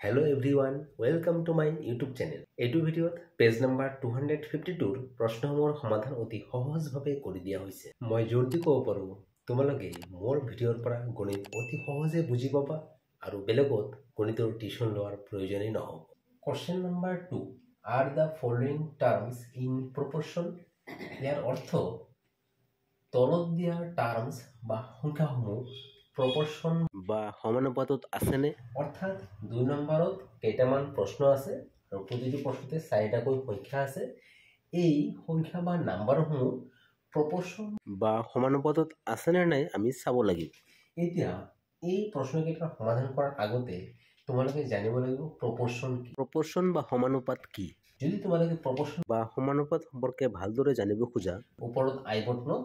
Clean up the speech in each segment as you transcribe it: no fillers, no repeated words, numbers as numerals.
Hello everyone, welcome to my YouTube channel. এইটো ভিডিঅ'ত page number 252 প্ৰশ্নসমূহৰ সমাধান অতি সহজভাৱে কৰি দিয়া হৈছে। মই জোৰ দি ক'ব পাৰোঁ তোমালোকে মোৰ ভিডিঅ'ৰ পৰা গণিত অতি সহজে বুজি পাবা আৰু বেলেগত গণিতৰ টিউচন লোৱাৰ প্ৰয়োজনেই নহ'ব। Question number 2. Are the following terms in proportion? ইয়াৰ অৰ্থ তলত দিয়া টাৰ্মস বা সংখ্যাসমূহ proportion বা সমানুপাতত আছেনে? অৰ্থাৎ 2 নম্বৰত কেইটামান প্ৰশ্ন আছে আৰু প্ৰতিটো প্ৰশ্নতে 4টাকৈ সংখ্যা আছে। এই সংখ্যা বা নাম্বাৰসমূহ proportion বা সমানুপাতত আছেনে নাই আমি চাব লাগিব। এতিয়া এই প্ৰশ্নকেইটা সমাধান কৰাৰ আগতে তোমালোকে জানিব লাগিব proportion কি। proportion বা সমানুপাত কি? যদি তোমালোকে proportion বা সমানুপাত সম্পৰ্কে ভালদৰে জানিব খোজা ওপৰত আই বটনত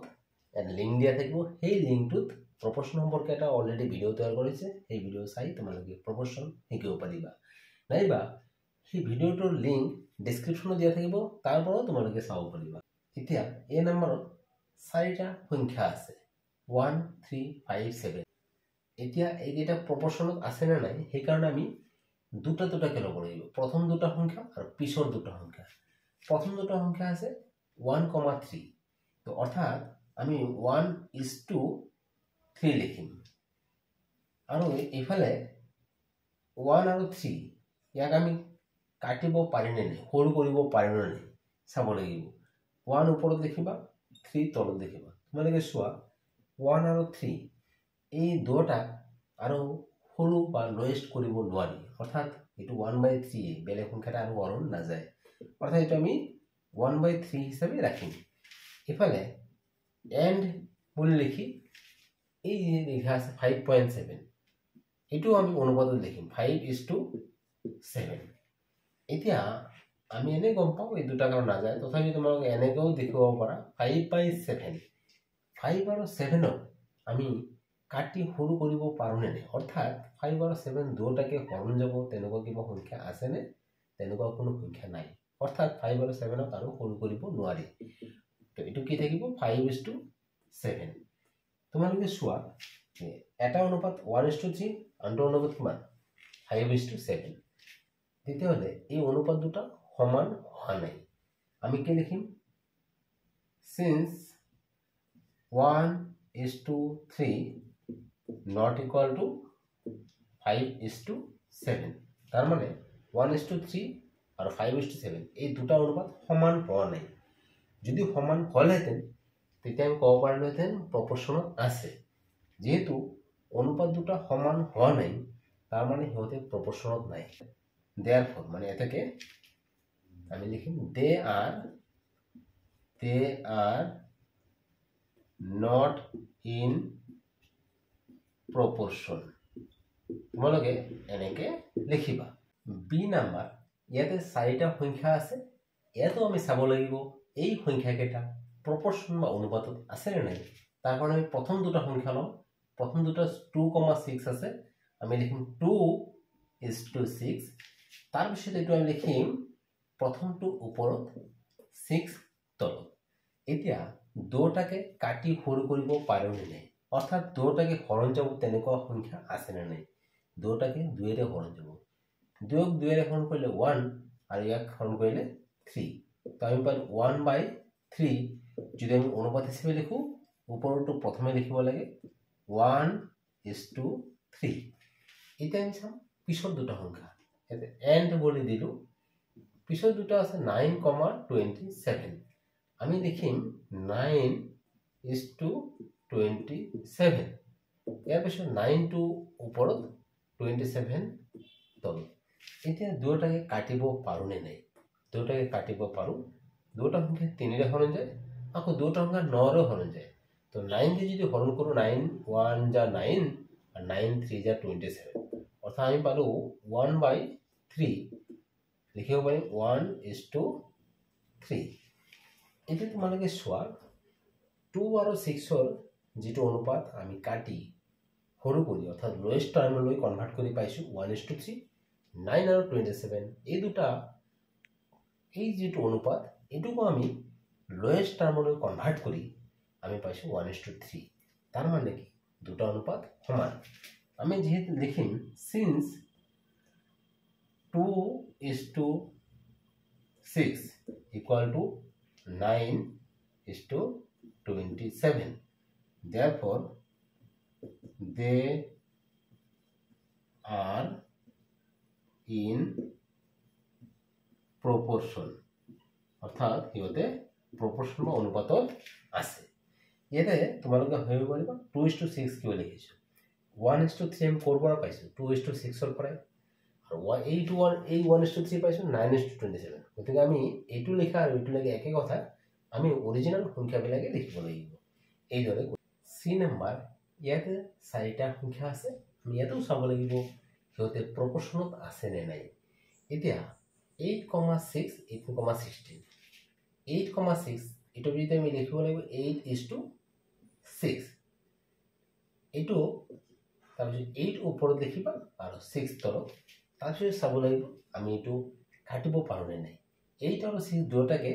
লিংক দিয়া থাকিব। সেই লিংকটোত proportion সম্পৰ্কে এটা অলৰেডি ভিডিও তৈয়াৰ কৰিছে, সেই ভিডিও চাই তোমালোকে proportion শিকিব পাৰিবা। নাইবা সেই ভিডিওটোৰ লিংক ডেসক্ৰিপচনত দিয়া থাকিব, তাৰ পৰাও তোমালোকে চাব পাৰিবা। এতিয়া এই নম্বৰত 4টা সংখ্যা আছে 1 3 5 7। এতিয়া এইকেইটা proportionত আছে নে নাই সেই কাৰণে আমি দুটা কে ল'ব লাগিব। প্ৰথম দুটা সংখ্যা আৰু পিছৰ দুটা সংখ্যা। প্ৰথম দুটা সংখ্যা আছে 1,3। তো অৰ্থাৎ আমি 1:3 লিখিম আৰু এইফালে 1 আৰু 3 ইয়াক আমি কাটিব পাৰিনে নাই, হোল কৰিব পাৰিনে নাই চাব লাগিব। 1 ওপৰত লিখিবা, 3 তলত লিখিবা। তোমালোকে চোৱা 1 আৰু 3 এই দুটা আৰু সৰু বা লোয়েষ্ট কৰিব নোৱাৰি। অৰ্থাৎ এটো 1/3 বেলেগ সংখ্যাটা আৰু হৰণ নাযায়। অৰ্থাৎ এটো আমি 1/3 হিচাপে ৰাখিম। ইফালে এন্ড বুলি লিখি এই লিখা আছে 5.7। এটো আমি অনুপাতত লিখিম 5:7। এতিয়া আমি এনে গম পাও এই দুটা কারণ না যায়, তথাপি তোমালোকে এনেকেও দেখিব পাৰা 5/7। 5 আৰু 7 আমি কাটি সৰু কৰিব পাৰো নে? অৰ্থাৎ 5 আৰু 7 দুটাকে হৰণ যাব তেনেকুৱা কিবা সংখ্যা আছে নে? তেনেকুৱা কোনো সংখ্যা নাই। অৰ্থাৎ 5 আৰু 7 আৰু সৰু কৰিব নোৱাৰি। তো এটো কি থাকিব 5:7। তোমালোকে চোৱা এটা অনুপাত 1:3, আনটো অনুপাত কিমান 5:7। তেতিয়াহলে এই অনুপাত দুটা সমান হোৱা নাই। আমি কি লিখিম? since 1:3 not equal to 5:7। তাৰ মানে 1:3 আৰু 5:7 এই দুটা অনুপাত সমান হোৱা নাই। যদি সমান হলহেঁতেন তেতিয়া আমি ক'ব পাৰিলোহেঁতেন proportionত আছে। যেহেতু অনুপাত দুটা সমান হোৱা নাই তাৰ মানে সিহঁতে proportionত নাই। therefore মানে এটাকে আমি লিখিম they are not in proportion। তোমালোকে এনেকে লিখিবা। বি নাম্বার ইয়াতে 4টা সংখ্যা আছে। ইয়াতো আমি চাব লাগিব এই সংখ্যাকেইটা proportion বা অনুপাতত আছে নে নাই। তাৰ কাৰণে আমি প্ৰথম দুটা সংখ্যা লম। প্ৰথম দুটা 2,6 আছে, আমি লিখিম 2:6। তাৰ পিছত এটো আমি লিখিম প্ৰথমটো ওপৰত 6 তলত। এতিয়া দুটাকে কাটি সৰু কৰিব পাৰো নে নাই, অৰ্থাৎ দুটাকে হৰণ যাব তেনেকুৱা সংখ্যা আছে নে নাই। দুটাকে 2 ৰে হৰণ যাব। 2ক 2 ৰে হৰণ কৰিলে 1 আৰু ইয়াক হৰণ কৰিলে 3। তো আমি পালো 1/3। যদি আমি অনুপাত হিচাপে লিখো ওপৰটো প্ৰথমে লিখিব লাগে 1:3। এতিয়া আমি চাম পিছৰ দুটা সংখ্যা। এতে এন্ড বুলি দিলো। পিছৰ দুটা আছে 9,27। আমি লিখিম 9:27। ইয়াৰ পিছত 9 টো ওপৰত 27 তলত। এতিয়া দুটাকে কাটিব পাৰো নে নাই? দুটাকে কাটিব পাৰো। দুটা সংখ্যা 3 ৰে হৰণ যায়, আকৌ দুটা সংখ্যা 9 ৰে হৰণ যায়। তো 9 দিয়ে যদি হৰণ কৰো 9 1 যা 9 আৰ 9 3 যা 27। অৰ্থাৎ আমি পালো 1/3। লিখিব পাৰিম 1:3। এতিয়া তোমালোকে চোৱা 2 আৰু 6ৰ যেটো অনুপাত আমি কাটি সৰু কৰি অৰ্থাৎ লোয়েষ্ট টাৰ্মলৈ কনভাৰ্ট কৰি পাইছো 1:3। 9 আৰু 27 এই দুটা এই যেটো অনুপাত এটুকু আমি লোয়েষ্ট টার্মলৈ কনভার্ট করি আমি পাইছো 1:3। তার মানে কি দুটা অনুপাত সমান। আমি যেহেতু লিখিম since 2:6 equal to 9:27. Therefore, they are in proportion. অর্থাৎ সিহঁতে proportion বা অনুপাতত আছে। ইয়াতে তোমালোকে ভাবিব পাৰিবা 2:6 কিয় লিখিছো 1:3 আমি ক'ৰ পৰা পাইছো 2:6 পৰাই আৰু এই 1:3 পাইছো 9:27 গতিকে আমি এইটো লিখা আৰু এইটো লাগে একে কথা আমি অৰিজিনাল সংখ্যাবিলাকে লিখিব লাগিব এইদৰে সি নম্বৰ ইয়াতে চাৰিটা সংখ্যা আছে আমি ইয়াতেও চাব লাগিব সিহঁতে প্ৰপৰ্চনত আছে নে নাই এতিয়া 8,6 18,16 8,6 এটো যদি আমি লিখিব লাগিব 8:6 এটো তাৰপিছত 8 ওপৰত লিখিবা আৰু 6 তলত তাৰপিছত চাব লাগিব আমি এটো কাটিব পাৰো নে নাই 8 আৰু 6 দুটাকে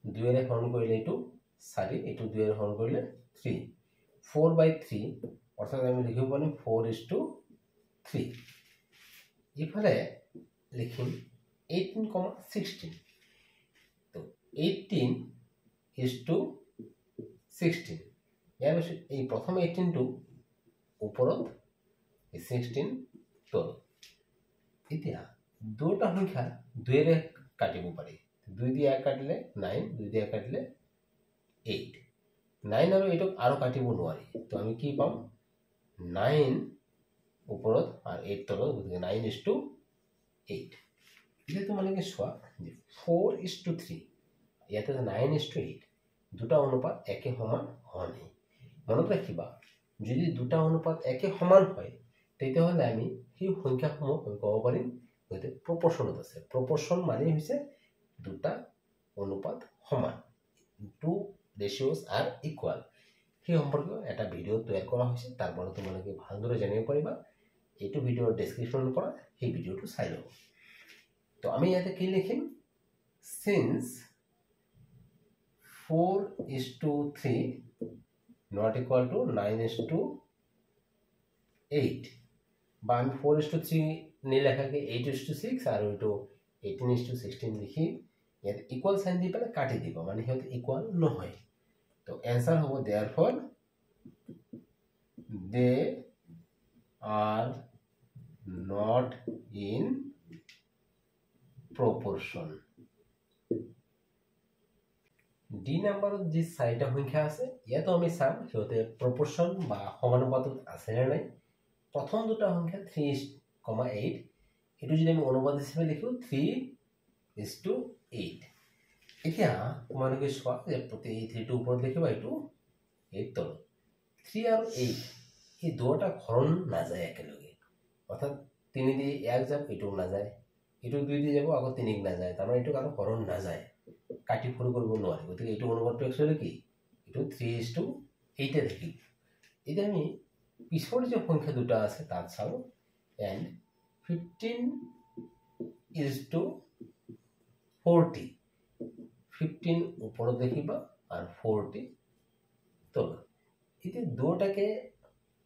2 এৰে হৰণ কৰিলে এটো 4 এটো 2 এৰে হৰণ কৰিলে 3 4/3 অৰ্থাৎ আমি লিখিব পাৰিম 4:3 ইফালে লিখিম 18,16 তো 18:16 ইয়াৰ পিছত এই প্ৰথম 18 টো ওপৰত 16 তলত এতিয়া দুটা সংখ্যা 2 এৰে কাটিব পাৰি 2 দিয়ে 1 কাটিলে 9 2 দিয়ে 1 কাটিলে 8 9 আৰু 8ক আৰু কাটিব নোৱাৰি তো আমি কি পাম 9 ওপৰত আৰু 8 তলত গতিকে 9:8 এতিয়া তোমালোকে চোৱা 4:3 ইয়াতে 9:8 দুটা অনুপাত একে সমান হোৱা নাই মনত ৰাখিবা যদি দুটা অনুপাত একে সমান হয় তেতিয়াহ'লে আমি সেই সংখ্যাসমূহ ক'ব পাৰিম যে প্ৰপৰ্চনত আছে প্ৰপৰ্চন মানে হৈছে দুটা অনুপাত সমান টু ৰেশিওস আৰ ইকুয়াল সেই সম্পৰ্কে এটা ভিডিও তৈয়াৰ কৰা হৈছে তাৰ পৰা তোমালোকে ভালদৰে জানিব পাৰিবা এইটো ভিডিওৰ ডেসক্ৰিপচনৰ পৰা সেই ভিডিওটো চাই লও তো আমি ইয়াতে কি লিখিম since 4:3 not equal to 9:8 বা আমি 4:3 নিলেখাকে 8:6 আর এটো 18:16 লিখি ইয়াত ইকুয়াল সাইন দি পেলাই কাটি দিব মানে হেত ইকুয়াল নহয় তো आंसर হ'ব therefore they are not in proportion D নম্বৰত যে চাৰিটা সংখ্যা আছে ইয়াতো আমি চাম সিহঁতে প্ৰপৰ্চন বা সমানুপাতত আছে নে নাই প্ৰথম দুটা সংখ্যা 3,8 এটো যদি আমি অনুপাত হিচাপে লিখো 3:8 এতিয়া তোমালোকে চোৱা যে প্ৰতি 3 টো ওপৰত লিখিবা এটো 8 তলত 3 আৰু 8 এই দুটা হৰণ নাযায় একেলগে অৰ্থাৎ 3 দি 1 যাব এটো নাযায় এটো 2 দি যাব আকৌ 3 নাযায় তাৰমানে এটো কাৰো হৰণ নাযায় কাটি ফুল কৰিব নোৱাৰে গতিকে এটো অনুপাতটো একচুয়ালি কি এটো 3:8 এ দেখি এতিয়া আমি পিছৰ যে সংখ্যা দুটা আছে তাত চাও and 15:40 15 ওপৰত দেখিবা আৰু 40 তলত এতিয়া দুটাকে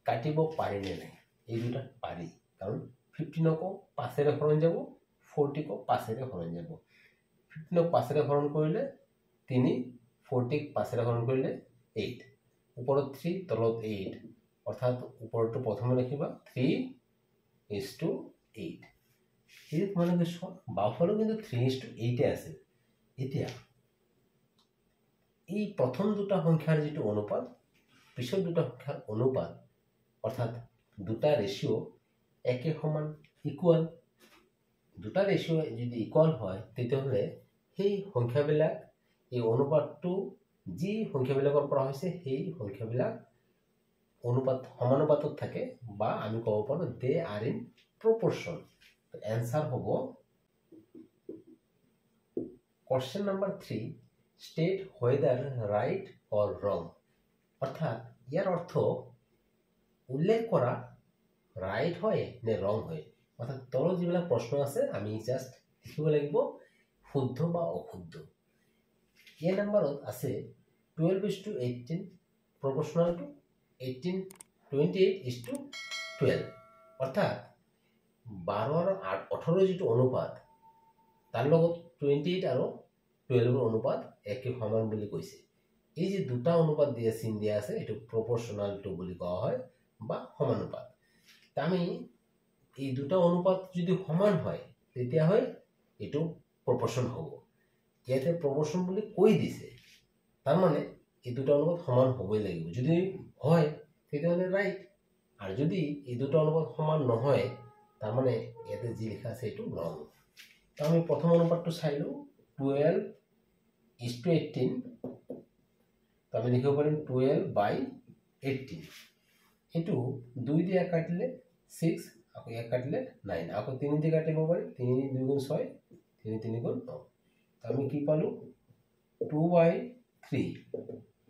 কাটিব পাৰি নে নাই এই দুটা পাৰি কাৰণ 15 কো 5 এৰে হৰণ যাব 40 কো 5 এৰে হৰণ যাব 15 5 এৰে হৰণ কৰিলে 3 40 5 এৰে হৰণ কৰিলে 8 ওপৰত 3 তলত 8 অৰ্থাৎ ওপৰটো প্ৰথমে লিখিবা 3:8 এই তোমালোকে চোৱা বাওফালে কিন্তু 3:8 এ আছে এতিয়া এই প্ৰথম দুটা সংখ্যাৰ যেটো অনুপাত পিছৰ দুটা সংখ্যাৰ অনুপাত অৰ্থাৎ দুটা ৰেশিও একে সমান ইকুয়াল দুটা ৰেশিও যদি ইকুয়াল হয় তেতিয়াহলে সেই সংখ্যাবিলাক এই অনুপাতটো যি সংখ্যাবিলাকৰ পৰা হৈছে সেই সংখ্যাবিলাক অনুপাত সমানুপাতত থাকে বা আমি ক'ব পাৰো they are in proportion তো आंसर হ'ব question number 3 state whether right or wrong অর্থাৎ ইয়াৰ অৰ্থ উল্লেখ কৰা ৰাইট হয় নে ৰং হয় অৰ্থাৎ তলত যিবিলাক প্ৰশ্ন আছে আমি জাস্ট লিখিব লাগিব শুদ্ধ বা অশুদ্ধ এই নম্বৰত আছে 12:18 proportional to 28:12 অৰ্থাৎ 12 আৰ 18 যেটো অনুপাত তাৰ লগত 28 আৰু 12 অনুপাত একে সমান বুলি কৈছে। এই যে দুটা অনুপাত দিয়ে চিন দিয়া আছে এটো প্ৰপোৰ্শনাল টু বুলি কোৱা হয় বা সমানুপাত। আমি এই দুটা অনুপাত যদি সমান হয় তেতিয়া হয় এটো প্ৰপোৰ্শন হ'ব। ইয়াতে প্ৰপোৰ্শন বুলি কৈ দিছে, তাৰ মানে এই দুটা অনুপাত সমান হ'বই লাগিব। যদি হয় তেতিয়াহ'লে ৰাইট, আৰু যদি এই দুটা অনুপাত সমান নহয় তাৰ মানে ইয়াতে যি লেখা আছে এটো ৰং। তো আমি প্ৰথম অনুপাতটো চাই লওঁ 12:18। তো আমি লিখিব পাৰিম 12/18। এটো 2 দিয়ে কাটিলে 6, আকৌ 1 কাটিলে 9, আকৌ 3 দিয়ে কাটিব পাৰি 3 2 গুণ 6, 3 3 গুণ 9। তো আমি কি পালো 2/3,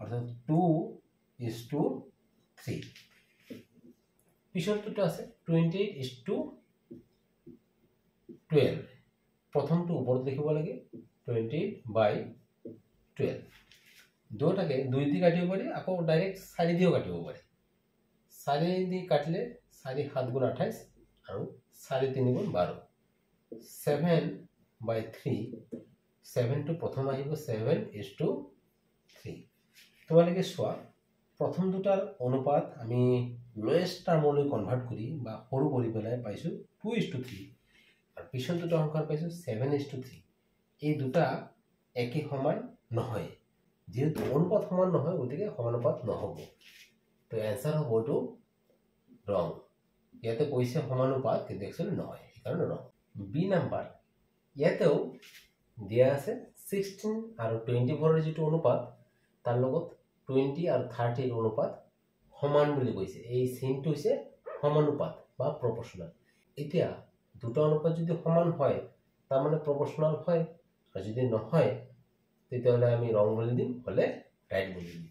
অর্থাৎ 2:3। পিছৰটো আছে 28:12। প্ৰথমটো ওপৰত লিখিব লাগে 28/12। দুটাকে 2 দিয়ে কাটিব পাৰি, আকৌ ডাইৰেক্ট 4 দিও কাটিব পাৰি। 4 দিয়ে কাটিলে 4 7 গুণ 28 আৰু 4 3 গুণ 12। 7/3, 7 টো প্ৰথম আহিব 7:3। তোমালোকে চোৱা প্ৰথম দুটাৰ অনুপাত আমি লোয়েষ্ট টাৰ্মলৈ কনভাৰ্ট কৰি বা সৰু কৰি পেলাই পাইছো 2:3, আৰু পিছৰ দুটা সংখ্যাৰ পাইছো 7:3। এই দুটা একে সমান নহয়, যেহেতু অনুপাত সমান নহয় গতিকে সমানুপাত নহব। তো এনসার হ'ব এটো রং। ইয়াতে কৈছে সমানুপাত কিন্তু একচুয়ালি নহয়, সেইকাৰণে ৰং। বি নাম্বাৰ ইয়াতেও দিয়া আছে 16 আৰু 24 ৰ যেটো অনুপাত তাৰ লগত 20 আৰু 30 ৰ অনুপাত সমান বুলি কৈছে। এই চিনটো হৈছে সমানুপাত বা প্ৰপোৰ্শনাল। এতিয়া দুটা অনুপাত যদি সমান হয় তাৰ মানে প্ৰপোৰ্শনাল হয়, আৰু যদি নহয় তেতিয়াহ'লে আমি ৰং বুলি দিম, হলে ৰাইট বুলি দিম।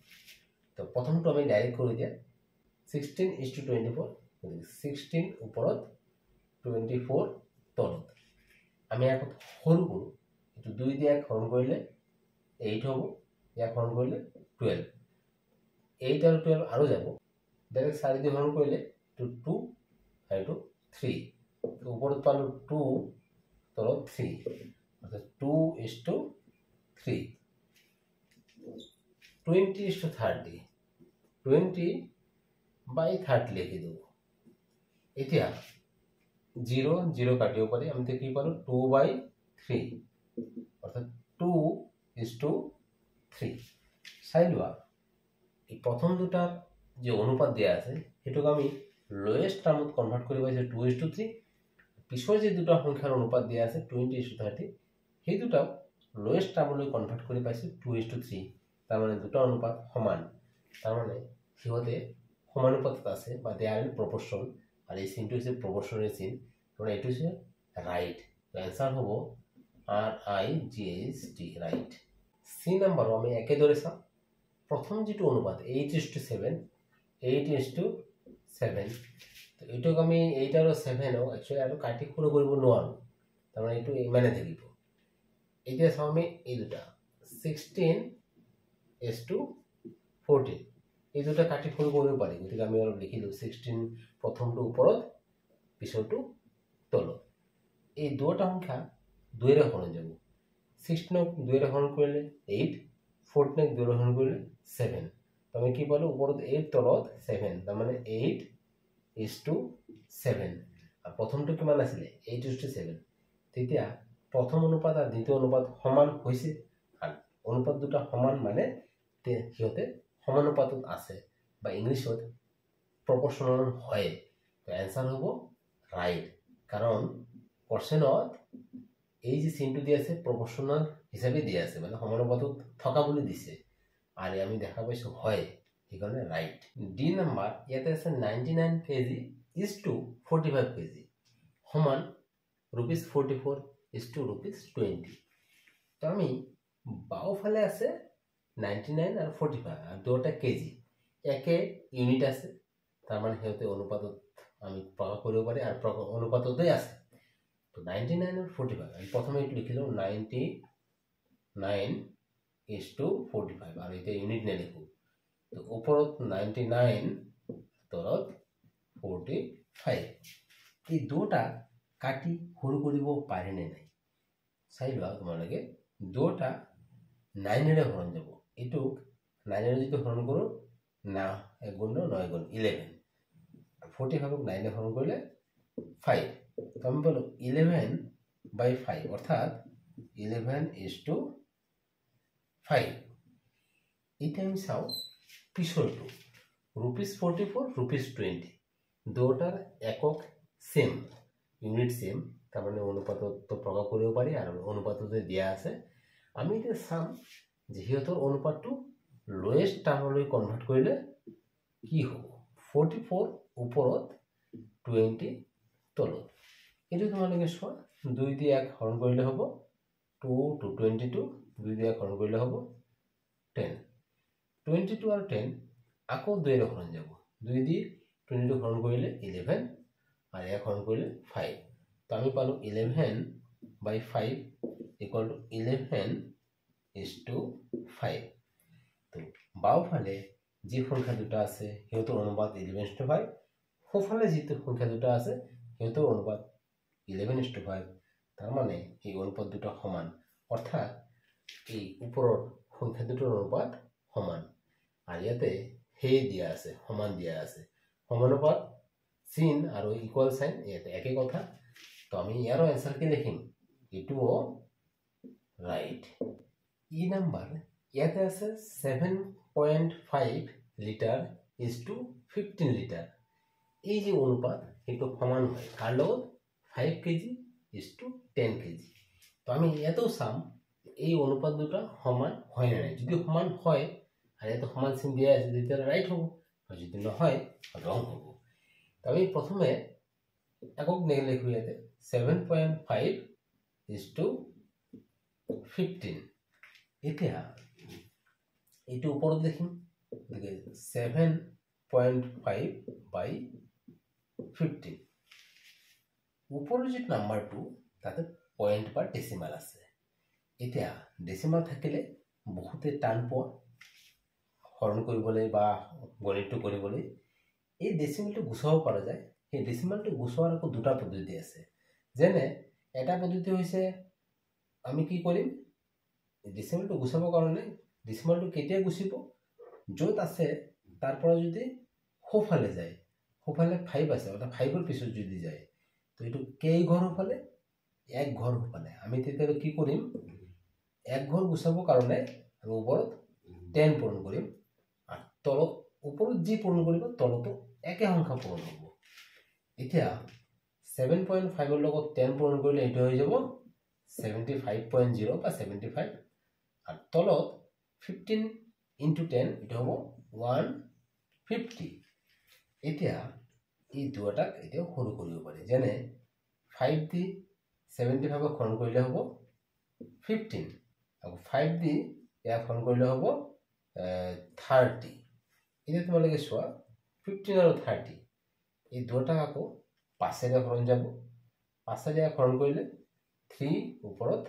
তো প্ৰথমটো আমি ডাইৰেক্ট কৰি দিয়া 16:24। 16 ওপৰত 24 তলত। আমি আগত সৰু কৰো, এটো 2 দিয়ে হৰণ কৰিলে 8 হ'ব, ইয়াক হৰণ কৰিলে 12। 8 আৰু 12 আৰু যাব, ডাইৰেক্ট 4 দিয়ে হৰণ কৰিলে 2 আৰু 3। ওপৰত পালো 2 তলত 3, অর্থাৎ 2:3। 20:30, 20/30 লিখি দেব। এতিয়া 0 0 কাটিব পাৰি, আমি কি পালো 2/3, অৰ্থাৎ 2:3। চাই লোৱা এই প্ৰথম দুটাৰ যে অনুপাত দিয়া আছে সেটোক আমি লোয়েষ্ট টাৰ্মত কনভাৰ্ট কৰি পাইছো 2:3। পিছৰ যে দুটা সংখ্যাৰ অনুপাত দিয়া আছে 20:30, সেই দুটা লোয়েষ্ট টাৰ্মলৈ কনভাৰ্ট কৰি পাইছো 2:3। তাৰ মানে দুটা অনুপাত সমান, তাৰ মানে সিহঁতে সমানুপাতত আছে বা দে আর ইন প্রপোর্শন, আর এই চিনটো হৈছে প্রপোর্শনের চিন। মানে এটো হৈছে রাইট। তো आंसर হ'ব RIGHT, রাইট। সি নাম্বার আমি একেদৰে চাম। প্ৰথম যেটো অনুপাত 8:7, 8:7। তো এটোক আমি 8 আৰু 7 একচুয়ালি আৰু কাটি সৰু কৰিব নোৱাৰো, তাৰ মানে এটো ইমানে থাকিব। এতিয়া চাও আমি এই দুটা 16:14। এই দুটা কাটি সৰু কৰিব পাৰি, গতিকে আমি অলপ লিখিলো 16 প্ৰথমটো ওপৰত পিছৰটো তলত। এই দুটা সংখ্যা 2 ৰে হৰণ যাব। 16 ক 2 ৰে হৰণ কৰিলে 8, 14 ক 2 ৰে হৰণ কৰিলে 7। তো আমি কি পালো ওপৰত 8 তলত 7, তাৰ মানে 8:7। আৰু প্ৰথমটো কিমান আছিল 8:7। তেতিয়া প্ৰথম অনুপাত আৰু দ্বিতীয় অনুপাত সমান হৈছে, আৰু অনুপাত দুটা সমান মানে সিহঁতে সমানুপাতত আছে বা ইংলিশত প্রপোর্শনাল হয়। তো आंसर হ'ব রাইট, কারণ কোশ্চেনত এই যে চিনটো দিয়া আছে প্রপোর্শনাল হিসাবে দিয়া আছে, মানে সমানুপাতত থকা বুলি দিছে, আর আমি দেখা পাইছো হয়, সেইকাৰণে রাইট। ডি নাম্বার ইয়াতে আছে 99 kg is to 45 kg সমান ₹44 is to ₹20। তো আমি বাওফালে আছে 99 আর 45, আর দুটা কেজি একে ইউনিট আছে, তার মানে হেতে অনুপাতত আমি প্রকাশ কৰিব পারি, আর অনুপাততেই আছে। তো 99 আর 45 আমি প্রথমে একটু লিখিলো 99:45, আর এটা ইউনিট নেলিখো। তো উপরত 99 তলত 45। এই দুটা কাটি সৰু কৰিব পাৰি নে নাই? চাই লোৱা তোমালোকে দুটা 9 হৰণ যাব এইটোক 9 যদি হৰণ কৰোঁ না 1 গুণ 9 গুণ 11 45ক 9 হৰণ কৰিলে 5 তো আমি পালো 11/5 অৰ্থাৎ 11:5 এটা আমি চাও পিছৰটো ₹44 ₹20 দুটাৰ একক সেম ইউনিট সেম তাৰ মানে অনুপাতত প্ৰকাশ কৰিব পাৰি আৰু অনুপাততে দিয়া আছে আমি এতিয়া চাম যে হিয়তৰ অনুপাতটো লোয়েষ্ট টাৰ্মলৈ কনভাৰ্ট কৰিলে কি হ'ব 44 ওপৰত 20 তলত এটো তোমালোকে চোৱা 2 দি 1 হৰণ কৰিলে হ'ব 2 to 22 2 দি 1 হৰণ কৰিলে হ'ব 10 22 আৰু 10 আকৌ 2 এৰ হৰণ যাব 2 দি 22 হৰণ কৰিলে 11 আৰু 1 হৰণ কৰিলে 5 তো আমি পালো 11/5 equal to 11:5 তো বাওফালে যি সংখ্যা দুটা আছে হেতৰ অনুপাত 11:5 সোফালে যিটো সংখ্যা দুটা আছে হেতৰ অনুপাত 11:5 তাৰ মানে এই অনুপাত দুটা সমান অৰ্থাৎ এই ওপৰৰ সংখ্যা দুটাৰ অনুপাত সমান আৰু ইয়াতে হে দিয়া আছে সমান দিয়া আছে সমানুপাত চিন আৰু ইকুয়াল সাইন ইয়াতে একে কথা তো আমি ইয়াৰ आंसर কি লিখিম এটোও রাইট ই নাম্বার ইয়াতে আছে 7.5 লিটার is to 15 লিটার এই যে অনুপাত এটো সমান হয় কার লগত 5 কেজি is to 10 কেজি তো আমি এতো সাম এই অনুপাত দুটা সমান হয় না যদি সমান হয় আর এতো সমান চিন দিয়া আছে তেতিয়া রাইট হ'ব আর যদি নহয় রং হ'ব তো আমি প্রথমে একক নেগে লিখু ইয়াতে 7.5 is to 15 এতিয়া এটো উপৰত দেখিম দেখে 7.5/15 উপৰৰ যে নাম্বাৰটো তাতে পয়েন্ট বা ডেসিমাল আছে এতিয়া ডেসিমাল থাকিলে বহুতে টান পোৱা হৰণ কৰিবলৈ বা গণিতটো কৰিবলৈ এই ডেসিমালটো গুছাব পৰা যায় এই ডেসিমালটো গুছাৱাৰ আকৌ দুটা পদ্ধতি আছে যেনে এটা পদ্ধতি হৈছে আমি কি কৰিম ডেসিমালটো গুছাবৰ কাৰণে ডেসিমালটো কেতিয়া গুছিব যত আছে তাৰ পৰা যদি সোফালে যায় সোফালে 5 আছে অৰ্থাৎ 5 ৰ পিছত যদি যায় তো এটো কেই ঘৰ সোফালে এক ঘৰ সোফালে আমি তেতিয়া কি কৰিম এক ঘৰ গুছাবৰ কাৰণে আৰু ওপৰত 10 পূৰণ কৰিম আৰু তলত ওপৰত যি পূৰণ কৰিব তলতো একে সংখ্যা পূৰণ হ'ব এতিয়া 7.5 ৰ লগত 10 পূৰণ কৰিলে এটো হৈ যাব 75.0 বা 75 আর তলত 15 into 10 এটা হ'ব 150 এতিয়া এই দুটাক এতিয়া সৰু কৰিব পাৰি যেনে 5 দি 75 ক হৰণ কৰিলে হ'ব 15 আৰু 5 দি ইয়াক হৰণ কৰিলে হ'ব 30 এতিয়া তোমালোকে চোৱা 15 আৰু 30 এই দুটা আকৌ 5 এৰে হৰণ যাব 5 এৰে হৰণ কৰিলে 3 ওপৰত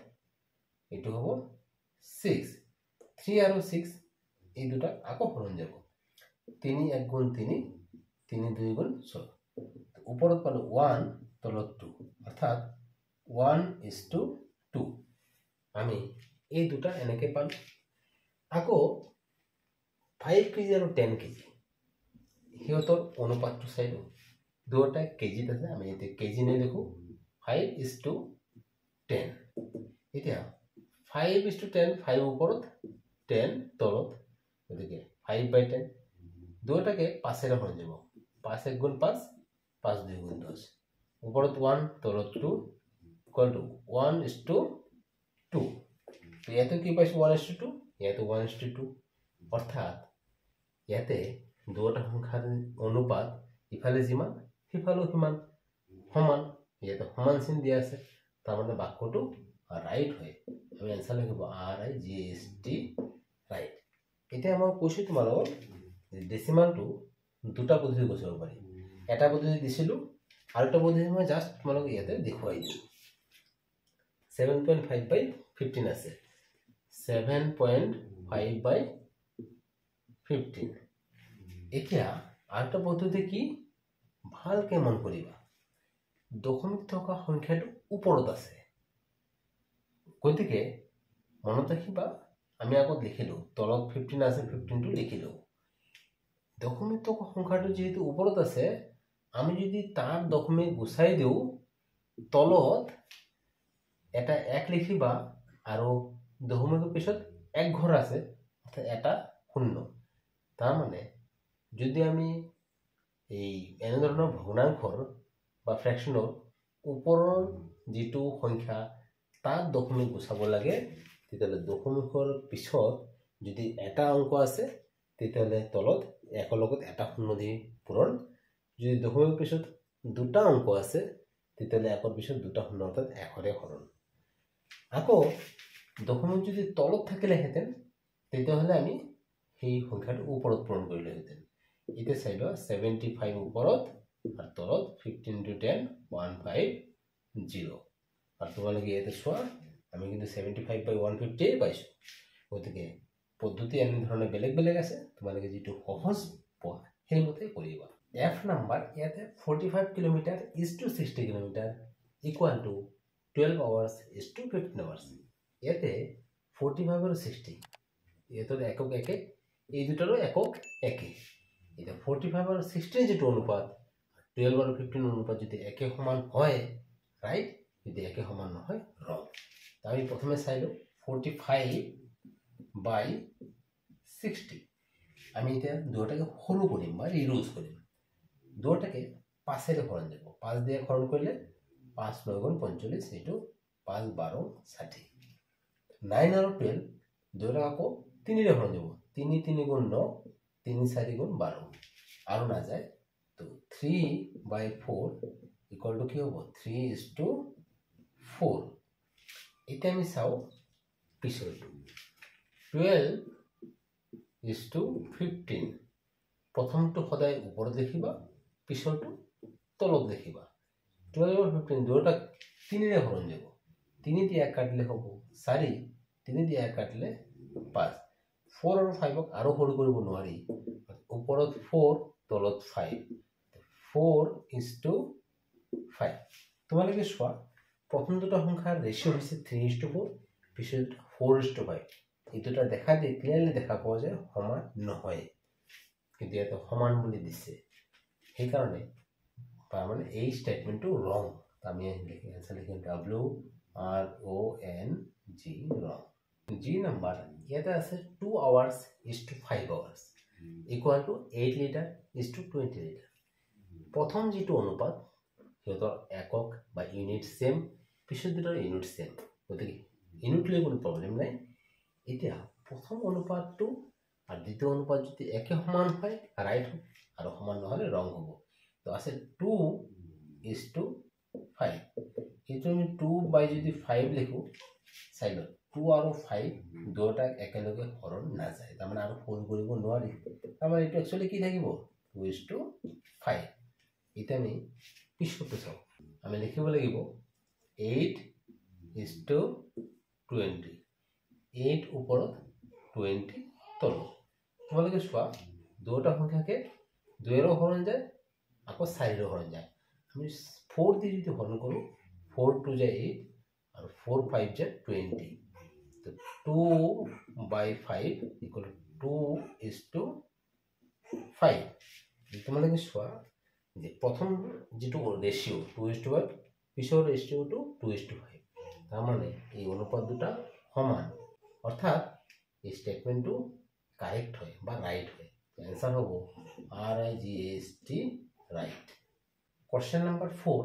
এটো হ'ব 6 3 আৰু 6 এই দুটা আকৌ হৰণ যাব 3 1 গুণ 3 3 2 গুণ 6 ওপৰত পালো 1 তলত 2 অৰ্থাৎ 1:2 আমি এই দুটা এনেকে পালো আকৌ 5 কেজি আৰু 10 কেজি হিয়তৰ অনুপাতটো চাইলো দুটা কেজিত আছে আমি এতে কেজি নে লিখো 5:10 এতিয়া 5:10 5 ওপৰত 10 তলত গতিকে 5/10 দুটাকে 5 এৰে হৰণ যাব 5 1 গুণ 5 5 2 গুণ 10 ওপৰত 1 তলত 2 equal to 1:2 তো ইয়াতে কি পাইছো 1:2 ইয়াতে 1:2 অৰ্থাৎ ইয়াতে দুটা সংখ্যাৰ অনুপাত ইফালে যিমান সিফালে সিমান সমান ইয়াতে সমান চিন দিয়া আছে তাৰ মানে বাক্যটো ৰাইট হয় আমি आंसर লিখিব RIGST ৰাইট এতিয়া মই কৈছো তোমালোকক যে ডেসিমালটো দুটা পদ্ধতি গুছাব পাৰি এটা পদ্ধতি দিছিলো আৰু এটা পদ্ধতি মই জাস্ট তোমালোকক ইয়াতে দেখুৱাই দিছো 7.5/15 আছে 7.5/15 এতিয়া আৰেকটা পদ্ধতি কি ভালকে মন কৰিবা দশমিক থকা সংখ্যাটো ওপৰত আছে গতিকে মনত ৰাখিবা আমি আগত লিখিলোঁ তলত 15 আছে 15টো লিখিলোঁ দশমিক সংখ্যাটো যেহেতু ওপৰত আছে আমি যদি তাৰ দশমিক গুচাই দিওঁ তলত এটা 1 লিখিবা আৰু দশমিকৰ পিছত 1 ঘৰ আছে অৰ্থাৎ এটা 0 তাৰ মানে যদি আমি এই এনে ধৰণৰ ভগ্নাংশৰ বা ফ্ৰেকশনৰ ওপৰৰ যেটো সংখ্যা তাক দশমিক গুচাব লাগে তেতিয়ালে দশমিকৰ পিছত যদি এটা অংক আছে তেতিয়ালে তলত একৰ লগত এটা 0 দি পূৰণ যদি দশমিকৰ পিছত দুটা অংক আছে তেতিয়ালে একৰ পিছত দুটা 0 অৰ্থাৎ একৰে হৰণ আকৌ দশমিক যদি তলত থাকিলেহেঁতেন তেতিয়াহ'লে আমি সেই সংখ্যাটো ওপৰত পূৰণ কৰিলেহেঁতেন এতিয়া চাই লোৱা 75 ওপৰত আৰু তলত 15 * 10 150 আৰু তোমালোকে ইয়াতে চোৱা আমি কিন্তু 75/150 পাইছো গতিকে পদ্ধতি এনে ধৰণে বেলেগ বেলেগ আছে তোমালোকে যেটো সহজ পোৱা সেইমতে কৰিবা F নাম্বাৰ ইয়াতে 45 কিলোমিটাৰ = 60 কিলোমিটাৰ = 12 hours = 15 hours ইয়াতে 45 আৰু 60 এতৰ একক একে এই দুটাৰো একক একে এটা 45 আৰু 60 যেটো অনুপাত 12 আৰু 15 অনুপাত যদি একে সমান হয় রাইট যদি একে সমান নহয় রং আমি প্রথমে চাইলো 45/60 আমি এটা দুটাকে হরু করিম বা রিডিউস করিম দুটাকে 5 এর হরণ দেব 5 দিয়ে হরণ করলে 5 9 * 45 এটো 5 12 60 9 আর 12 দুটা আকো 3 এর হরণ দেব 3 3 * 9 3 4 * 12 আর না যায় তো 3/4 = কি হবে 3:4 এটা আমি চাও পিছৰটো 12:15 প্ৰথমটো সদায় ওপৰত লিখিবা পিছৰটো তলত লিখিবা 12 আৰু 15 দুটা 3 এর হরণ যাব 3 দিয়ে 1 কাটলে হ'ব 4 3 দিয়ে 1 কাটলে 5 4 আৰু 5ক আৰু হৰণ কৰিব নোৱাৰি ওপৰত 4 তলত 5 4:5 তোমালোকে চোৱা প্রথম দুটো সংখ্যার রেশিও হইছে 3:4 পিছত 4:5 এই দুটা দেখা দিয়ে ক্লিয়ারলি দেখা পাওয়া যায় সমান নহয় কিন্তু এটা সমান বলি দিছে সেই কারণে তার মানে এই স্টেটমেন্টটো রং আমি লিখি আছে লিখি WRONG রং G নাম্বার এটা আছে 2 hours = 5 hours = 8 liter = 20 liter প্রথম যেটো অনুপাত সিহঁতৰ একক বা ইউনিট সেম পিছত দুটাৰ ইউনিট সেম গতিকে ইউনিট লৈ কোনো প্ৰবলেম নাই এতিয়া প্ৰথম অনুপাতটো আৰু দ্বিতীয় অনুপাত যদি একে সমান হয় ৰাইট আৰু সমান নহলে ৰং হ'ব তো আছে 2:5 কিন্তু আমি 2 যদি 5 লিখো চাই লও 2 আৰু 5 দুটা একেলগে হৰণ না যায় তাৰ মানে আৰু হৰণ কৰিব নোৱাৰি তাৰ মানে এটো একচুয়ালি কি থাকিব 2:5 এটা আমি পিছৰটো চাও আমি লিখিব লাগিব 8:20 8 ওপৰত 20 তলত তোমালোকে চোৱা দুটা সংখ্যাকে 2 এৰ হৰণ যায় আকৌ 4 এৰ হৰণ যায় আমি 4 দিয়ে যদি হৰণ কৰো 4 2 যায় 8 আর 4 5 যায় 20 তো 2/5 = 2:5 তোমালোকে চোৱা যে প্ৰথম যেটো ৰেশিও 2:5 পিছৰ রেশিওটো 2:5 তার মানে এই অনুপাত দুটা সমান অর্থাৎ এই স্টেটমেন্টটো কারেক্ট হয় বা রাইট হয় आंसर হ'ব RIGHT right question number 4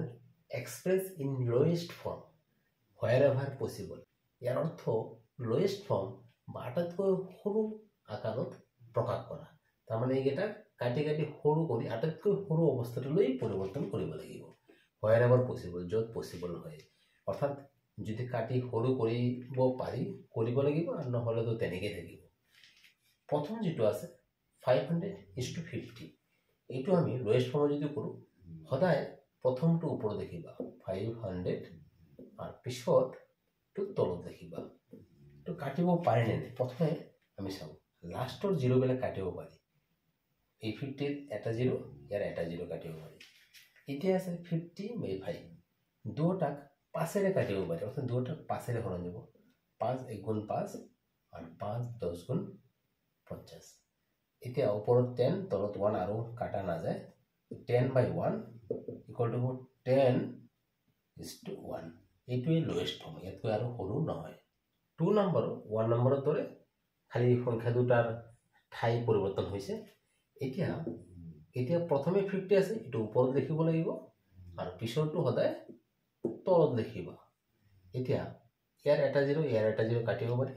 express in lowest form wherever possible ইয়াৰ অৰ্থ লোয়েস্ট ফৰ্ম বা আটাইতকৈ সৰু আকাৰত প্ৰকাশ কৰা তাৰ মানে এইটা কাটি কাটি সৰু কৰি আটাইতকৈ সৰু অৱস্থালৈ পৰিৱৰ্তন কৰিব লাগিব wherever possible যত পসিবল হয় অৰ্থাৎ যদি কাটি সৰু কৰিব পাৰি কৰিব লাগিব আৰু নহলে তো তেনেকৈ থাকিব প্ৰথম যেটো আছে 500:50 এইটো আমি লোয়েস্ট ফৰ্ম যদি কৰো সদায় প্ৰথমটো ওপৰত দেখিবা 500 আৰ পিছত তো তলত দেখিবা তো কাটিব পাৰে না প্ৰথমে আমি চাও লাস্টৰ জিৰো বেলা কাটিব পাৰি এই 50 এটা জিৰো ইয়াৰ এটা জিৰো কাটিব পাৰি এতিয়া আছে 50/5 দুটাক 5 এৰে কাটিব পাৰি অৰ্থাৎ দুটাক 5 এৰে হৰণ যাব 5 1 গুণ 5 আৰু 5 10 গুণ 50 এতিয়া ওপৰত 10 তলত 1 আৰু কাটা নাযায় 10/1 ইকুয়াল টু 10:1 এইটোৱে লোয়েষ্ট ফৰ্ম ইয়াতকৈ আৰু সৰু নহয় 2 নম্বৰ 1 নম্বৰৰ দৰে খালি সংখ্যা দুটাৰ ঠাই পৰিৱৰ্তন হৈছে এতিয়া প্ৰথমে 50 আছে এটো ওপৰত লিখিব লাগিব আৰু পিছৰটো সদায় তলত লিখিবা এতিয়া ইয়াৰ এটা 0 ইয়াৰ এটা 0 কাটিব পাৰি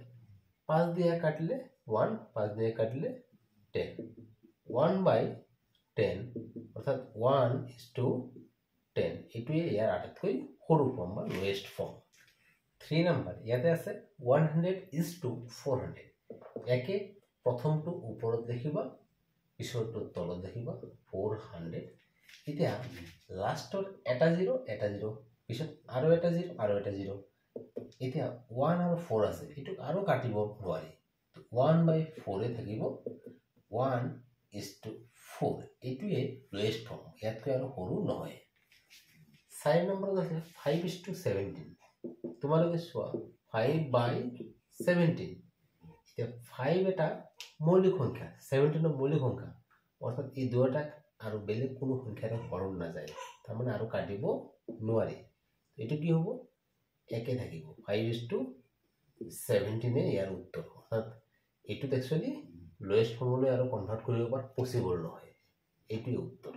5 দিয়ে কাটিলে 1 5 দিয়ে কাটিলে 10 1/10 অৰ্থাৎ 1:10 এটোৱে ইয়াৰ আটাইতকৈ সৰু ফৰ্ম বা লোয়েষ্ট ফৰ্ম 3 নম্বৰ ইয়াতে আছে 100:400 একে প্ৰথমটো ওপৰত লিখিবা পিছৰটো তলত লিখিবা 400 এতিয়া লাষ্টৰ এটা 0 পিছত আৰু এটা 0 আৰু এটা 0 এতিয়া 1 আৰু 4 আছে এটো আৰু কাটিব নোৱাৰি 1/4 এ থাকিব 1:4 এটোৱে লোয়েষ্ট ফৰ্ম ইয়াতকৈ আৰু সৰু নহয় 4 নম্বৰত আছে 5:17 তোমালোকে চোৱা 5/17 এতিয়া 5 এটা মৌলিক সংখ্যা 17 মৌলিক সংখ্যা অৰ্থাৎ এই দুটা আৰু বেলেগ কোনো সংখ্যাৰ হৰণ না যায় তাৰ মানে আৰু কাটিব নোৱাৰি এটো কি হ'ব একে থাকিব 5:17 এ ইয়াৰ উত্তৰ অৰ্থাৎ এটো একচুয়ালি লোয়েষ্ট ফৰ্মলৈ আৰু কনভাৰ্ট কৰিব পাৰ পসিবল নহয় এটোই উত্তৰ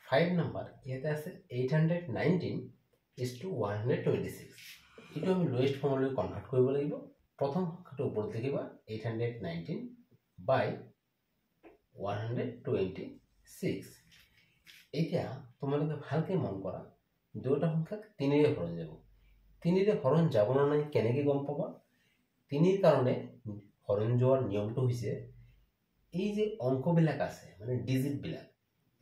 5 নম্বৰ ইয়াতে আছে 819:126 এটো আমি লোয়েষ্ট ফৰ্মলৈ কনভাৰ্ট কৰিব লাগিব প্ৰথম সংখ্যাটো ওপৰত লিখিবা 819/126 এতিয়া তোমালোকে ভালকৈ মন কৰা দুটা সংখ্যাক 3 ৰে হৰণ যাব 3 ৰে হৰণ যাব না নাই কেনেকৈ গম পাবা 3 ৰ কাৰণে হৰণ যোৱাৰ নিয়মটো হৈছে এই যে অংকবিলাক আছে মানে ডিজিট বিলাক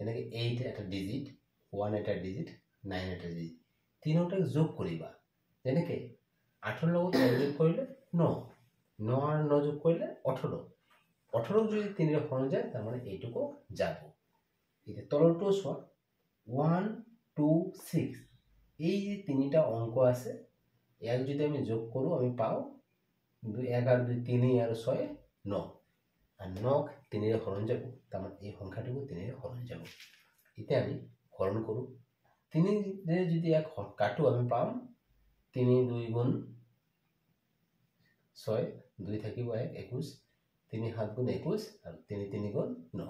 এনেকৈ 8 এটা ডিজিট 1 এটা ডিজিট 9 এটা ডিজিট তিনিটাক যোগ কৰিবা যেনেকে 8 লগত 1 যোগ কৰিলে 9 9 আৰু 9 যোগ কৰিলে 18 18 যদি 3 ৰে হৰণ যায় তাৰ মানে এইটোকো যাব এতিয়া তলৰটো চোৱা 1 2 6 এই যে তিনিটা অংক আছে ইয়াক যদি আমি যোগ কৰো আমি পাও 11 2 3 আৰু 6 9 আর 9 3 রে হরণ যাব তার মানে এই সংখ্যাটুকু 3 রে হরণ যাব এটা আমি হরণ করব 3 রে যদি এক কাটো আমি পাম 3 2 গুণ 6 2 থাকিব 1 21 3 7 গুণ 21 আর 3 3 গুণ 9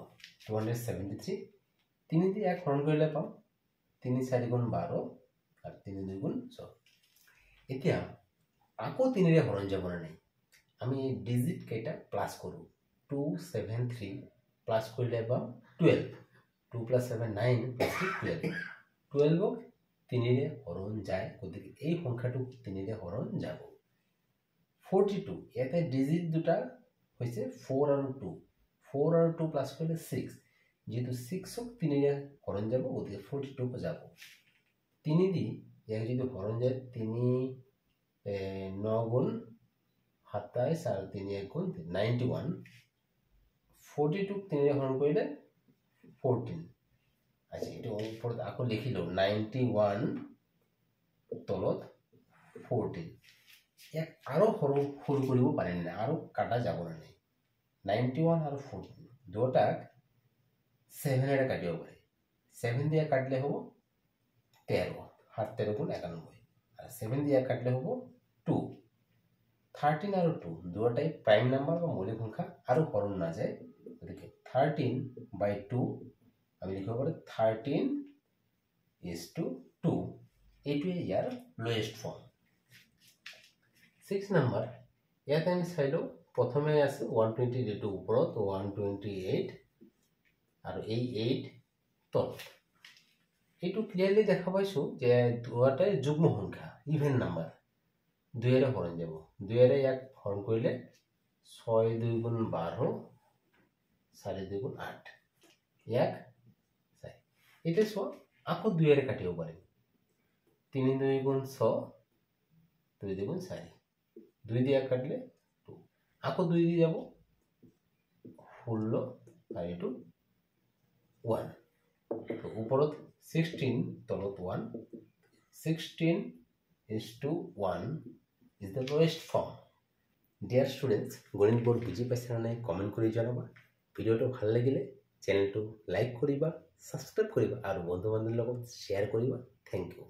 273 3 দিয়ে এক হরণ কৰিলে পাম 3 4 গুণ 12 আর 3 2 গুণ 6 এতিয়া আকৌ 3 রে হরণ যাব না নাই আমি এই ডিজিট কেইটা প্লাস করব 273 প্লাস কৰিলে পাম 12 2 + 7 9 + 12 12 3 ৰে হৰণ যায় গতিকে এই সংখ্যাটো 3 ৰে হৰণ যাব 42 ইয়াতে ডিজিট দুটা হৈছে 4 আৰু 2 4 আৰু 2 প্লাস কৰিলে 6 যেহেতু 6 ক 3 ৰে হৰণ যাব গতিকে 42 ক যাব 3 দি ইয়াক যদি হৰণ যায় 3 9 গুণ 27 আৰু 3 1 গুণ 91 42 3 ৰে হৰণ কৰিলে 14 আচ্ছা এটো ওপৰত আকৌ লিখিলো 91 তলত 14 এক আৰু সৰু কৰিব পাৰি না আৰু কাটা যাব না 91 আৰু 14 দুটাক 7 ৰে কাটিব পাৰি 7 দিয়ে কাটলে হ'ব 13 7 13 গুণ 91 আর 7 দিয়ে কাটলে হ'ব 2 13 আৰু 2 দুটাই প্ৰাইম নাম্বাৰ বা মৌলিক সংখ্যা আৰু হৰণ না যায় গতিকে 13/2 আমি লিখিব পাৰো 13:2 এইটোৱে ইয়াৰ লোয়েষ্ট ফৰ্ম 6 নম্বৰ ইয়াতে আমি চাইলো প্ৰথমে আছে 128 এটো ওপৰত 128 আৰু এই 8 তলত এইটো ক্লিয়াৰলি দেখা পাইছো যে দুটাই যুগ্ম সংখ্যা ইভেন নাম্বাৰ 2 ৰে হৰণ যাব 2 ৰে ইয়াক হৰণ কৰিলে 6 2 গুণ 12 4 2 গুণ 8 ইয়াক চাই এটা সো আকৌ 2 ৰে কাটিব পাৰি 3 2 গুণ 6 2 2 গুণ 4 2 দিয়ে কাটলে 2 আকৌ 2 দি যাব 16 আর এটো 1 তো উপৰত 16 তলত 1 16:1 is the lowest form. Dear students, গণিতবোৰ বুজি পাইছা নে নাই কমেন্ট কৰি জনাবা। ভিডিওটো ভাল লাগিলে চেনেলটো লাইক কৰিবা, সাবস্ক্ৰাইব কৰিবা আৰু বন্ধু বান্ধৱীৰ লগত শ্বেয়াৰ কৰিবা। Thank U.